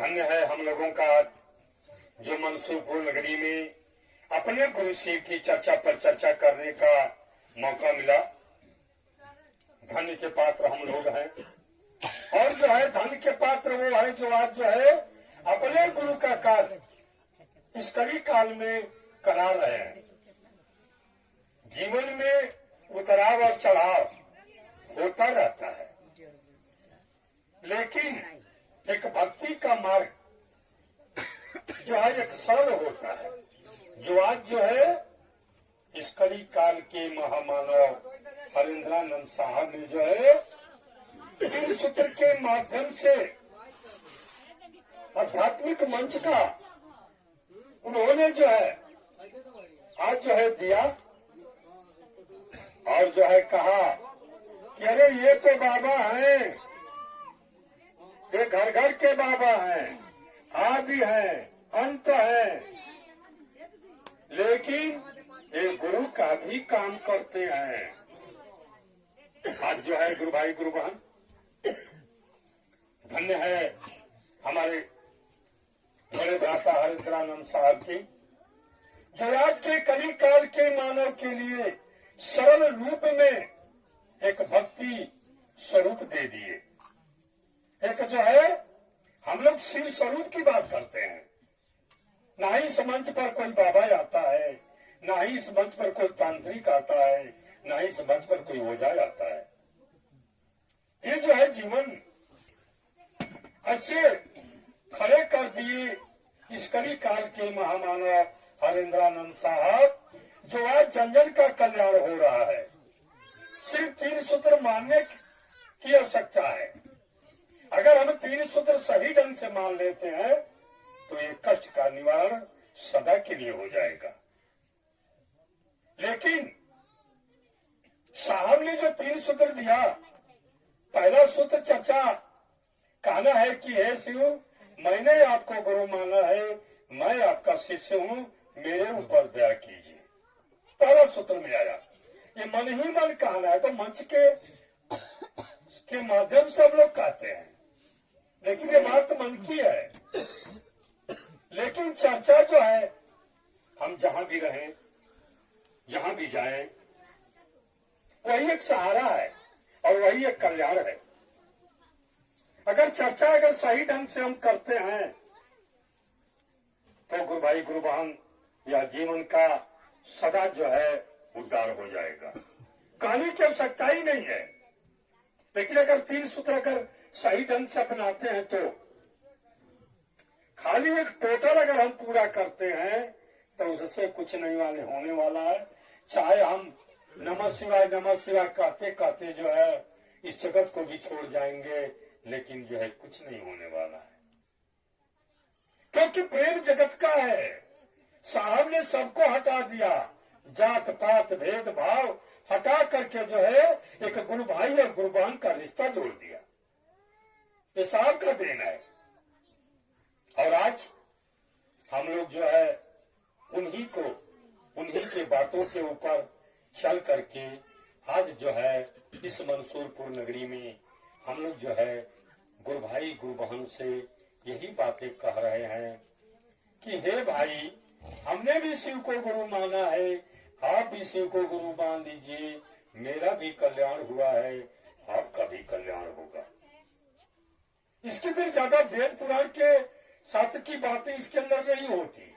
धन्य है हम लोगों का जो मंसूरपुर नगरी में अपने गुरु शिव की चर्चा पर चर्चा करने का मौका मिला। धन्य के पात्र हम लोग हैं और जो है धन्य के पात्र वो है जो आज जो है अपने गुरु का कार्य इस कड़ी काल में करा रहे हैं। जीवन में उतराव और चढ़ाव होता रहता है, लेकिन एक भक्ति का मार्ग जो है एक सरल होता है, जो आज जो है इस कड़ी काल के महामानव हरेंद्रानंद साहब ने जो है तीन सूत्र के माध्यम से आध्यात्मिक मंच का उन्होंने जो है आज जो है दिया और जो है कहा कि अरे ये तो बाबा हैं, ये घर घर के बाबा हैं, आदि हैं, अंत हैं, लेकिन ये गुरु का भी काम करते हैं। आज जो है गुरु भाई गुरु बहन धन्य है हमारे बड़े भ्राता हरेंद्रानंद साहब की, जो आज के कली काल के मानव के लिए सरल रूप में एक भक्ति स्वरूप दे दिए। एक जो है हम लोग शिव स्वरूप की बात करते हैं, ना ही इस मंच पर कोई बाबा आता है, ना ही इस मंच पर कोई तांत्रिक आता है, ना ही इस मंच पर कोई ओझा आता है। ये जो है जीवन अच्छे खड़े कर दिए इस कली काल के महामानव हरेंद्रानंद साहब, जो आज जन जन का कल्याण हो रहा है। सिर्फ तीन सूत्र मानने की आवश्यकता है। अगर हम तीन सूत्र सही ढंग से मान लेते हैं तो ये कष्ट का निवारण सदा के लिए हो जाएगा। लेकिन साहब ने जो तीन सूत्र दिया, पहला सूत्र चर्चा कहना है कि हे शिव, मैंने आपको गुरु माना है, मैं आपका शिष्य हूँ, मेरे ऊपर दया कीजिए। पहला सूत्र में आया। ये मन ही मन कहना है, तो मंच के माध्यम से हम लोग कहते हैं, लेकिन ये बात तो मन की है। लेकिन चर्चा जो है हम जहां भी रहें, जहां भी जाएं, वही एक सहारा है और वही एक कल्याण है। अगर चर्चा अगर सही ढंग से हम करते हैं तो गुरु भाई गुरु बहन या जीवन का सदा जो है उद्धार हो जाएगा। कहने की आवश्यकता ही नहीं है। लेकिन अगर तीन सूत्र अगर सही ढंग से अपनाते हैं तो खाली एक टोटल अगर हम पूरा करते हैं तो उससे कुछ नहीं होने वाला है। चाहे हम नमः शिवाय कहते कहते जो है इस जगत को भी छोड़ जाएंगे, लेकिन जो है कुछ नहीं होने वाला है, क्योंकि प्रेम जगत का है। साहब ने सबको हटा दिया, जात पात भेद भाव हटा करके जो है एक गुरु भाई और गुरु बहन का रिश्ता जोड़ दिया। ये साहब का देन है। और आज हम लोग जो है उन्हीं के बातों के ऊपर चल करके आज जो है इस मंसूरपुर नगरी में हम लोग जो है गुरु भाई गुरु बहन से यही बातें कह रहे हैं कि हे भाई, हमने भी शिव को गुरु माना है, आप भी शिव को गुरु मान लीजिए, मेरा भी कल्याण हुआ है, आपका भी कल्याण होगा। इसके अंदर ज्यादा वेद पुराण के शास्त्र की बातें इसके अंदर नहीं होती।